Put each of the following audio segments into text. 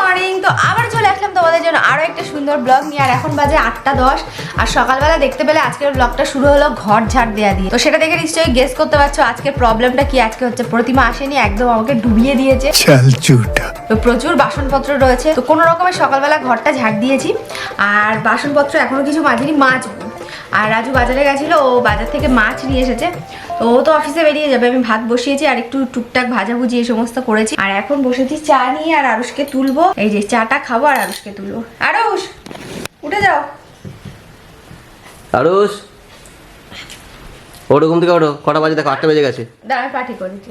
Morning. তো আবার চলে আসলাম তোমাদের জন্য আরো একটা সুন্দর ব্লগ নিয়ে। আর এখন বাজে 8:10 আর সকালবেলা দেখতে পেলে আজকের ব্লগটা শুরু হলো ঘর ঝাড় দেওয়া দিয়ে। তো সেটা দেখে নিশ্চয়ই গেস করতে পারছো আজকের প্রবলেমটা কি। আজকে হচ্ছে প্রতিমা আসেনি, একদম আমাকে ডুবিয়ে দিয়েছে। তো প্রচুর বাসনপত্র রয়েছে, তো কোনো রকমের সকালবেলা ঘরটা ঝাড় দিয়েছি। আর বাসনপত্র এখনো কিছু মাঝিনি, মাজবো। আর রাজু বাজারে গেছিল, ও বাজার থেকে মাছ নিয়ে এসেছে। তো ও তো অফিসে বেরিয়ে যাবে, আমি ভাত বসিয়েছি আর একটু টুকটাক ভাজাভুজি এই সমস্ত করেছি। আর এখন বসেছি চা নিয়ে, আর আরুষকে তুলবো। এই যে চাটা খাবো আর আরুষকে তুলবো। আরুষ উঠে যাও। আরুষ ওঠো, ঘুম থেকে ওঠো। কটা বাজে দেখো? 8টা বেজে গেছে। দাঁড়া পাটি করেছি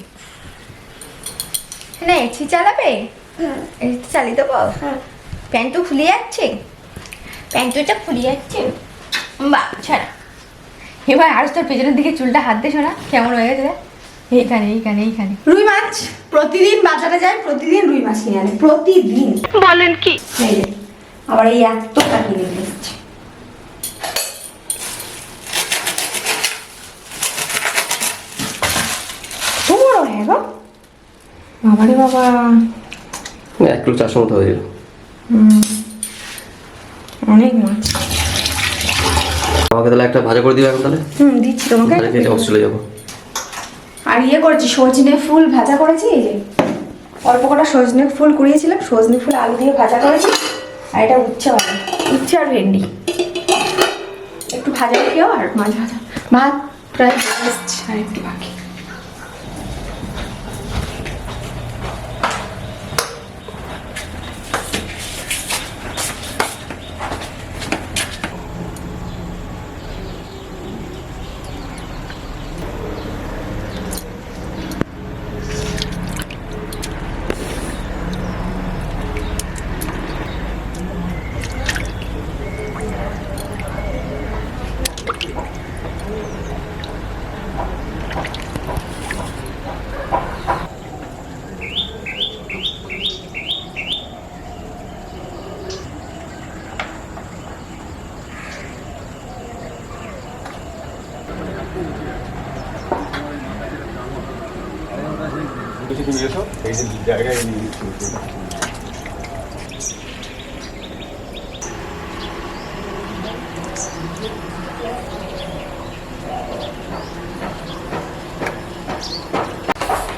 না, এসি চালাবে? এসি চালিয়ে দেবো। প্যান্টু খুলে যাচ্ছে, প্যান্টুটা খুলে যাচ্ছে। বাহ ছাড়া। এবার আরুষ তোর পেছনের দিকে চুলটা হাত দিয়ে শোনা কেমন হয়ে গেছে। এইখানে এইখানে এইখানে রুই মাছ প্রতিদিন বাজারে যায়, প্রতিদিন রুই মাছ নিয়ে আনে, প্রতিদিন। বলেন কি? এই যে আবার এই এতটা কিনে নিয়ে এসেছে। বড় হ্যাঁ গো, বাবারে বাবা। 1 কিলো 400 মতো হয়ে যাবে। অনেক মাছ। আমাকে তাহলে একটা ভাজা করে দিবে এখন তাহলে। দিচ্ছি তোমাকে। ভাজা খেয়ে অফিস চলে যাবো। আর ইয়ে করেছি, সজনে ফুল ভাজা করেছি। এই যে অল্প কটা সজনে ফুল কুড়িয়েছিলাম, সজনে ফুল আলু দিয়ে ভাজা করেছি। আর এটা উচ্ছে ভাজা, উচ্ছে আর ভেন্ডি একটু ভাজা খেয়েও। আর মাছ ভাজা, ভাত প্রায় হয়ে এসছে, আর একটু বাকি।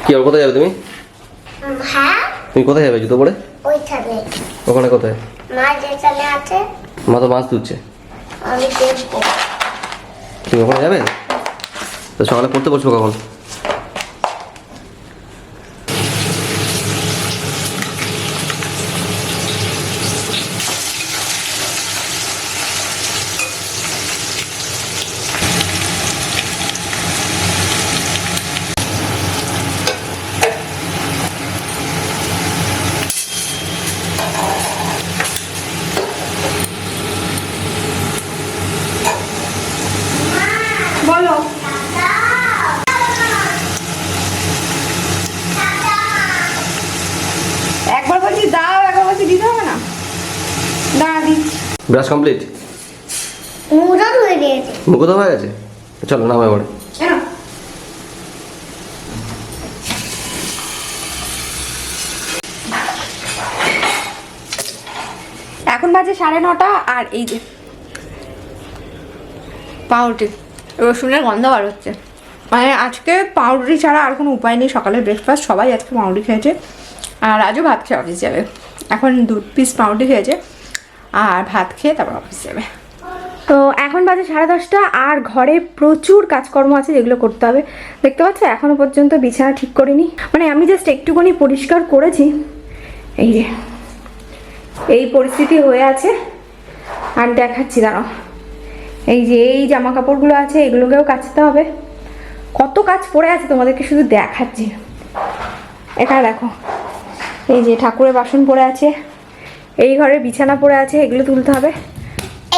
কি আর কোথায় যাবে তুমি? হ্যাঁ, তুমি কোথায় যাবে জুতো পরে? ওইখানে ওখানে কোথায়? মা যেখানে আছে মা তো মাছ তুলছে। আমি দেখবো। তুমি ওখানে যাবে? তো সকালে পড়তে বসবো কখন? বলো। একবার বলছি দাও, একবার বলছি দিতে হবে না। দাঁড়া দিচ্ছি। Brush complete? মুড়ো হয়ে গেছে। মুখ তো হয়ে গেছে। চলো নামো এবারে। কেন? এখন বাজে 9:30। আর এই যে পাউরুটি, রসুনের গন্ধ বার হচ্ছে। মানে আজকে পাউরুটি ছাড়া আর কোনো উপায় নেই। সকালের ব্রেকফাস্ট সবাই আজকে পাউরুটি খেয়েছে। আর আজও ভাত খেয়ে অফিস যাবে। এখন 2 পিস পাউরুটি খেয়েছে, আর ভাত খেয়ে তারপর অফিস যাবে। তো এখন বাজে 10:30। আর ঘরে প্রচুর কাজকর্ম আছে যেগুলো করতে হবে। দেখতে পাচ্ছ এখনো পর্যন্ত বিছানা ঠিক করিনি। মানে আমি জাস্ট একটুখানি পরিষ্কার করেছি। এই যে এই পরিস্থিতি হয়ে আছে। আর দেখাচ্ছি দাঁড়াও। এই যে এই জামা কাপড়গুলো আছে, এগুলোকেও কাচতে হবে। কত কাজ পড়ে আছে তোমাদেরকে শুধু দেখাচ্ছি। এখানে দেখো, এই যে ঠাকুরের বাসন পড়ে আছে, এই ঘরে বিছানা পড়ে আছে, এগুলো তুলতে হবে।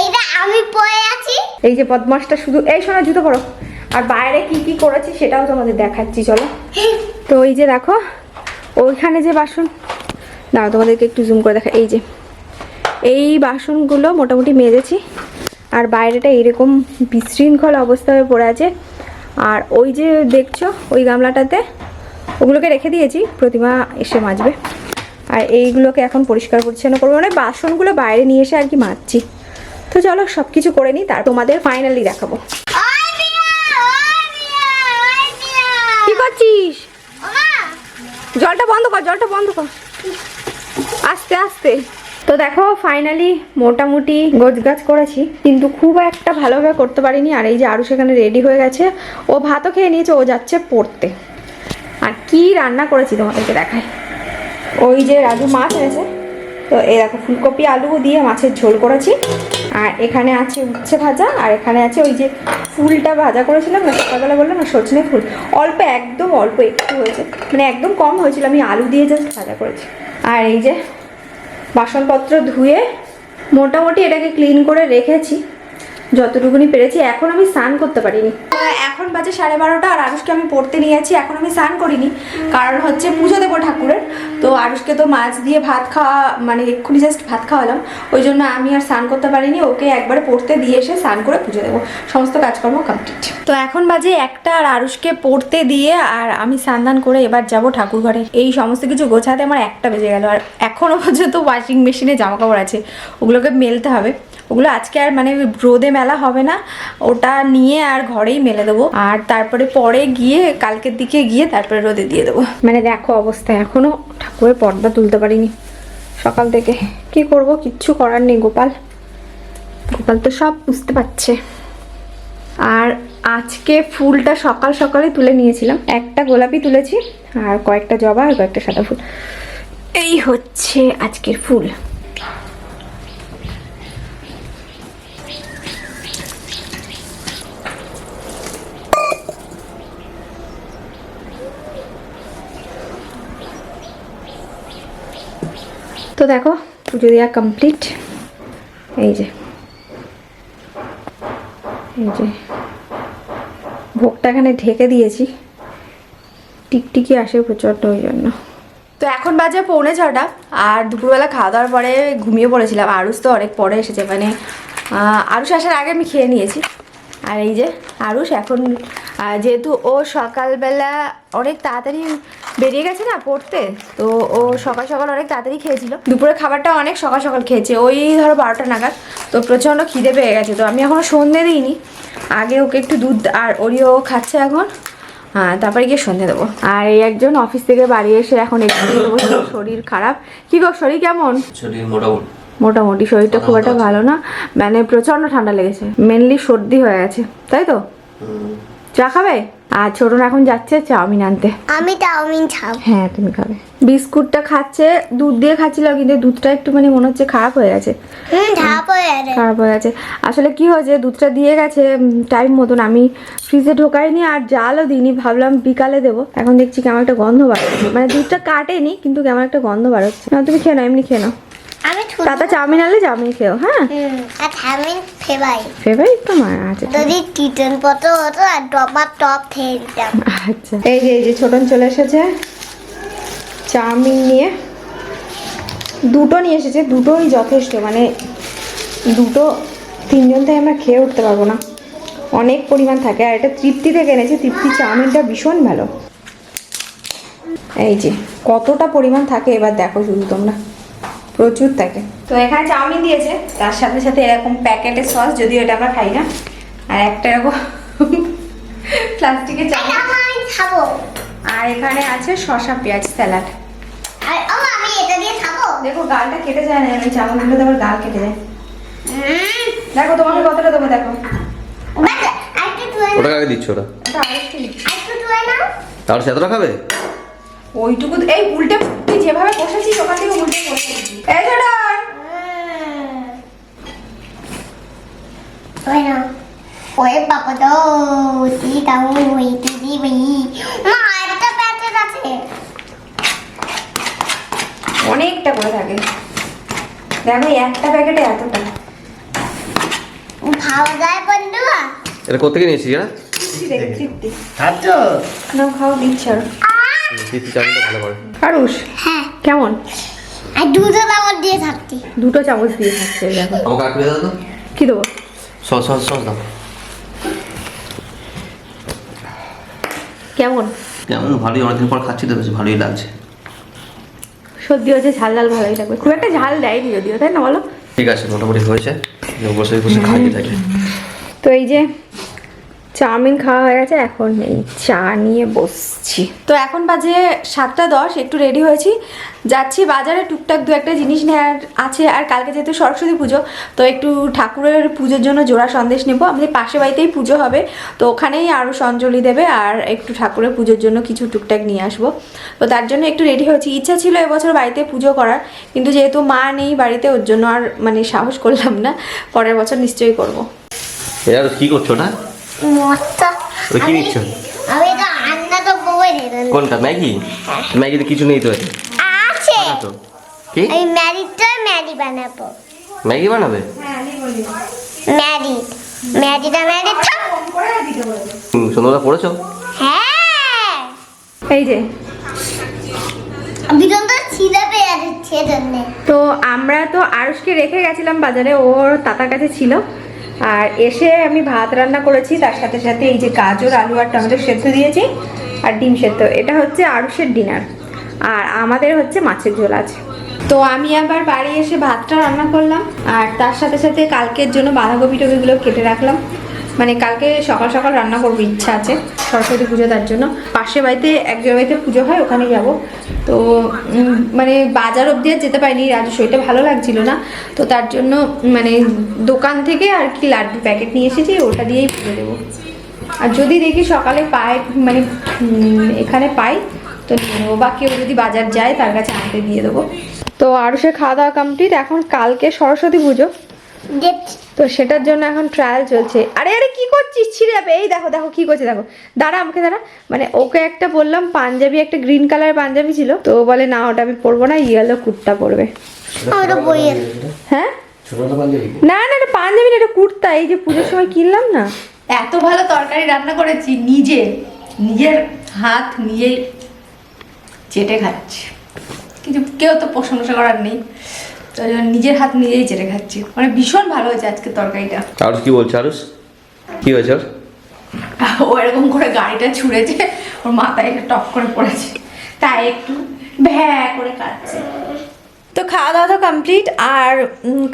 এইটা আমি পড়ে আছি। এই যে বদমাসটা শুধু এই সোনা জুতো পরো। আর বাইরে কি কি করেছি সেটাও তোমাদের দেখাচ্ছি, চলো। তো এই যে দেখো ওইখানে যে বাসন, দাঁড়াও তোমাদেরকে একটু জুম করে দেখা। এই যে এই বাসনগুলো মোটামুটি মেজেছি। আর বাইরেটা এরকম বিশৃঙ্খল অবস্থা হয়ে পড়ে আছে। আর ওই যে দেখছো ওই গামলাটাতে ওগুলোকে রেখে দিয়েছি, প্রতিমা এসে মাজবে। আর এইগুলোকে এখন পরিষ্কার পরিচ্ছন্ন করবো, মানে বাসনগুলো বাইরে নিয়ে এসে আর কি মাজছি। তো চলো সব কিছু করে নিই, তার তোমাদের ফাইনালি দেখাবো। কি করছিস? জলটা বন্ধ কর, জলটা বন্ধ কর, আস্তে আস্তে। তো দেখো ফাইনালি মোটামুটি গোছগাছ করেছি, কিন্তু খুব একটা ভালোভাবে করতে পারিনি। আর এই যে আরও সেখানে রেডি হয়ে গেছে, ও ভাতও খেয়ে নিয়েছে, ও যাচ্ছে পড়তে। আর কি রান্না করেছি তোমাদেরকে দেখাই। ওই যে রাজু মাছ এনেছে, তো এই দেখো ফুলকপি আলু দিয়ে মাছের ঝোল করেছি। আর এখানে আছে উচ্ছে ভাজা, আর এখানে আছে ওই যে ফুলটা ভাজা করেছিলাম না সকালবেলা, বললাম না সজনে ফুল, অল্প একদম অল্প একটু হয়েছে, মানে একদম কম হয়েছিল, আমি আলু দিয়ে জাস্ট ভাজা করেছি। আর এই যে বাসনপত্র ধুয়ে মোটামুটি এটাকে ক্লিন করে রেখেছি যতটুকুনি পেরেছি। এখন আমি স্নান করতে পারিনি, এখন বাজে 12:30, আর আরুষকে আমি পড়তে নিয়েছি। এখন আমি স্নান করিনি, কারণ হচ্ছে পুজো দেবো ঠাকুরের। তো আরুষকে তো মাছ দিয়ে ভাত খাওয়া, মানে এক্ষুনি জাস্ট ভাত খাওয়ালাম, ওই জন্য আমি আর স্নান করতে পারিনি। ওকে একবারে পড়তে দিয়ে এসে স্নান করে পুজো দেবো, সমস্ত কাজকর্ম কমপ্লিট। তো এখন বাজে 1টা, আর আরুষকে পড়তে দিয়ে আর আমি স্নান করে এবার যাব ঠাকুর ঘরে। এই সমস্ত কিছু গোছাতে আমার 1টা বেজে গেল। আর এখনও পর্যন্ত ওয়াশিং মেশিনে জামা কাপড় আছে, ওগুলোকে মেলতে হবে। ওগুলো আজকে আর মানে রোদে মেলা হবে না, ওটা নিয়ে আর ঘরেই মেলে দেবো। আর তারপরে পরে গিয়ে কালকের দিকে গিয়ে তারপরে রোদে দিয়ে দেবো। মানে দেখো অবস্থা, এখনো ঠাকুরের পর্দা তুলতে পারিনি সকাল থেকে। কি করব, কিচ্ছু করার নেই। গোপাল তো সব বুঝতে পারছে। আর আজকে ফুলটা সকাল সকালে তুলে নিয়েছিলাম, একটা গোলাপি তুলেছি আর কয়েকটা জবা আর কয়েকটা সাদা ফুল। এই হচ্ছে আজকের ফুল। তো দেখো পুজো দেওয়া কমপ্লিট। এই যে ভোগটা এখানে ঢেকে দিয়েছি, টিকটিকি আসে প্রচণ্ড, ওই জন্য। তো এখন বাজে 6:45, আর দুপুরবেলা খাওয়া দাওয়ার পরে ঘুমিয়ে পড়েছিলাম। আরুষ তো অনেক পরে এসেছে, মানে আরুষ আসার আগে আমি খেয়ে নিয়েছি। আর এই যে আরুষ এখন, যেহেতু ও সকালবেলা অনেক তাড়াতাড়ি বেরিয়ে গেছে না পড়তে, তো ও সকাল সকাল অনেক তাড়াতাড়ি খেয়েছিল। দুপুরের খাবারটা অনেক সকাল সকাল খেয়েছে, ওই ধরো 12টা নাগাদ। তো প্রচণ্ড খিদে পেয়ে গেছে। তো আমি এখনও সন্ধে দিইনি, আগে ওকে একটু দুধ আর ওরিও খাচ্ছে এখন, তারপরে গিয়ে সন্ধে দেবো। আর এই একজন অফিস থেকে বাড়ি এসে এখন একটু শরীর খারাপ। কি গো, শরীর কেমন? শরীর মোটামুটি, শরীরটা খুব একটা ভালো না, মানে প্রচন্ড ঠান্ডা লেগেছে, মেনলি সর্দি হয়ে গেছে, তাই তো? চা খাবে? আর ছোটন এখন যাচ্ছে চাউমিন আনতে। আমি চাউমিন খাবো। হ্যাঁ তুমি খাবে। বিস্কুটটা খাচ্ছে, দুধ দিয়ে খাচ্ছিল, কিন্তু দুধটা একটু মানে মনে হচ্ছে খারাপ হয়ে গেছে। খারাপ হয়ে গেছে। আসলে কি হয়েছে, দুধটা দিয়ে গেছে টাইম মতন, আমি ফ্রিজে ঢোকাইনি আর জালও দিইনি, ভাবলাম বিকালে দেবো। এখন দেখছি কেমন একটা গন্ধ বাড়ছে, মানে দুধটা কাটেনি কিন্তু কেমন একটা গন্ধ বাড়ছে। না তুমি খেয়ে নাও, এমনি খেয়ে নাও। আমি দাদা চাউমিন আনলে চাউমিন খেও। হ্যাঁ আর চাউমিন ফেভারিট তো মা আছে। যদি টিটন পত্র হতো আর টপ খেয়ে দিতাম। আচ্ছা এই যে ছোটন চলে এসেছে চাউমিন নিয়ে, দুটো নিয়ে এসেছে, দুটোই যথেষ্ট, মানে দুটো 3জন থেকে আমরা খেয়ে উঠতে পারবো না, অনেক পরিমাণ থাকে। আর এটা তৃপ্তি থেকে এনেছে, তৃপ্তি চাউমিনটা ভীষণ ভালো। এই যে কতটা পরিমাণ থাকে এবার দেখো শুধু তোমরা, প্রচুর থাকে। তো এখানে চাউমিন দিয়েছে, তার সাথে সাথে এরকম প্যাকেটের সস, যদিও এটা আমরা খাই না, আর একটা এরকম প্লাস্টিকের চাউমিন খাবো। আর এখানে আছে শসা পেঁয়াজ স্যালাড। আর আমি এটা দিয়ে খাবো। দেখো গালটা কেটে যায় না, আমি চাউমিনগুলো আবার গাল কেটে যায়। দেখো তোমাকে কতটা দেবো, দেখো ওটা আগে দিচ্ছ, ওটা তার সাথে খাবে ওইটুকু। এই উল্টে তুই যেভাবে বসেছিস ওখান থেকে উল্টে বসে এই ওই বাবা তো তুই তাও ওই তুই ভাই মা একটা প্যাকেট আছে, অনেকটা করে থাকে। দেখো একটা প্যাকেটে এতটা খাওয়া যায় বন্ধুরা। এটা কোত্থেকে নিয়েছিস? না খাও দিচ্ছে চাউমিনটা ভালো করে। আরুষ হ্যাঁ কেমন? আর দুটো চামচ দিয়ে থাকতি, দুটো চামচ দিয়ে থাকছে। দেখো আমাকে আর দাও তো, কি দেবো? সস দাও। কেমন? কেমন? ভালোই, অনেকদিন পর খাচ্ছি তো বেশ ভালোই লাগছে। সর্দি হচ্ছে, ঝাল ঝাল ভালোই লাগবে, খুব একটা ঝাল দেয়নি যদিও, তাই না বলো? ঠিক আছে, মোটামুটি হয়েছে, বসে বসে খাইয়ে থাকি। তো এই যে চাউমিন খাওয়া হয়ে গেছে, এখন এই চা নিয়ে বসছি। তো এখন বাজে 7:10, একটু রেডি হয়েছি, যাচ্ছি বাজারে, টুকটাক দু একটা জিনিস নেওয়ার আছে। আর কালকে যেহেতু সরস্বতী পুজো, তো একটু ঠাকুরের পুজোর জন্য জোড়া সন্দেশ নেবো। আমাদের পাশের বাড়িতেই পুজো হবে, তো ওখানেই আরও সঞ্জলি দেবে, আর একটু ঠাকুরের পুজোর জন্য কিছু টুকটাক নিয়ে আসবো। তো তার জন্য একটু রেডি হয়েছি। ইচ্ছা ছিল এবছর বাড়িতে পুজো করার, কিন্তু যেহেতু মা নেই বাড়িতে, ওর জন্য আর মানে সাহস করলাম না। পরের বছর নিশ্চয়ই করবো। আর কি করছো না? মস্ত ওই কি নিচ্ছ? আমি তো আন্না তো বই দিলাম। কোনটা? ম্যাগি? ম্যাগিতে কিছু নেই তো? আছে তো কি? এই ম্যাগি বানাবো। ম্যাগি বানাবে? ম্যাগিটা সন্ধ্যাবেলা পড়েছো? হ্যাঁ এই যে বিজন তো ছিদে পেয়ে যাচ্ছে জন্য। তো আমরা তো আরুষকে রেখে গেছিলাম বাজারে, ওর তাতার কাছে ছিল। আর এসে আমি ভাত রান্না করেছি, তার সাথে সাথে এই যে গাজর, আলু আর টমেটো সেদ্ধ দিয়েছি, আর ডিম সেদ্ধ। এটা হচ্ছে আরুষের ডিনার, আর আমাদের হচ্ছে মাছের ঝোল আছে। তো আমি আবার বাড়ি এসে ভাতটা রান্না করলাম, আর তার সাথে সাথে কালকের জন্য বাঁধাকপি টপিগুলো কেটে রাখলাম। মানে কালকে সকাল সকাল রান্না করবো, ইচ্ছা আছে সরস্বতী পুজো, তার জন্য পাশের বাড়িতে একজন বাড়িতে পুজো হয়, ওখানে যাব। তো মানে বাজার অবধি আর যেতে পারিনি, রাজু শরীরটা ভালো লাগছিল না, তো তার জন্য মানে দোকান থেকে আর কি লাড্ডু প্যাকেট নিয়ে এসেছি, ওটা দিয়েই পুজো দেবো। আর যদি দেখি সকালে পাই, মানে এখানে পাই তো নিয়ে নেবো, বা কেউ যদি বাজার যায় তার কাছে আনতে দিয়ে দেবো। তো আরুষের খাওয়া দাওয়া কমপ্লিট, এখন কালকে সরস্বতী পুজো, তো সেটার জন্য এখন ট্রায়াল চলছে। আরে আরে কি করছিস, ছিঁড়ে যাবে। এই দেখো দেখো কি করছে, দেখো, দাঁড়া আমাকে দাঁড়া। মানে ওকে একটা বললাম পাঞ্জাবি, একটা গ্রিন কালার পাঞ্জাবি ছিল, তো ও বলে না ওটা আমি পরবো না, ইয়েলো কুর্তা পরবে। ওটা বইয়ের হ্যাঁ না না, এটা পাঞ্জাবি না, এটা কুর্তা, এই যে পুজোর সময় কিনলাম না। এত ভালো তরকারি রান্না করেছি, নিজের হাত নিজেই চেটে খাচ্ছি, কিন্তু কেউ তো প্রশংসা করার নেই, তো নিজের হাত নিজেই চেটে খাচ্ছি। মানে ভীষণ ভালো হয়েছে আজকে তরকারিটা। আরুষ কি বলছে? আরুষ কি হয়েছে ওর? ও এরকম করে গাড়িটা ছুঁড়েছে, ওর মাথায় একটা টপ করে পড়েছে, তাই একটু ভ্যা করে কাটছে। তো খাওয়া দাওয়া তো কমপ্লিট, আর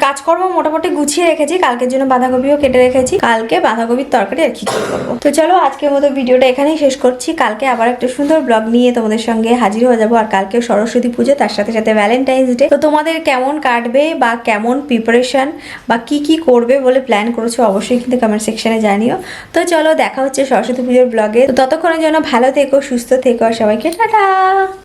কাজকর্ম মোটামুটি গুছিয়ে রেখেছি। কালকের জন্য বাঁধাকপিও কেটে রেখেছি, কালকে বাঁধাকপির তরকারি আর খিচুড়ি করবো। তো চলো আজকের মতো ভিডিওটা এখানেই শেষ করছি। কালকে আবার একটা সুন্দর ব্লগ নিয়ে তোমাদের সঙ্গে হাজির হয়ে যাবো। আর কালকে সরস্বতী পুজো, তার সাথে সাথে ভ্যালেন্টাইন্স ডে। তো তোমাদের কেমন কাটবে বা কেমন প্রিপারেশন বা কি করবে বলে প্ল্যান করেছো, অবশ্যই কিন্তু কমেন্ট সেকশনে জানিও। তো চলো দেখা হচ্ছে সরস্বতী পুজোর ব্লগে। তো ততক্ষণের জন্য ভালো থেকো, সুস্থ থেকো, আর সবাইকে টাটা।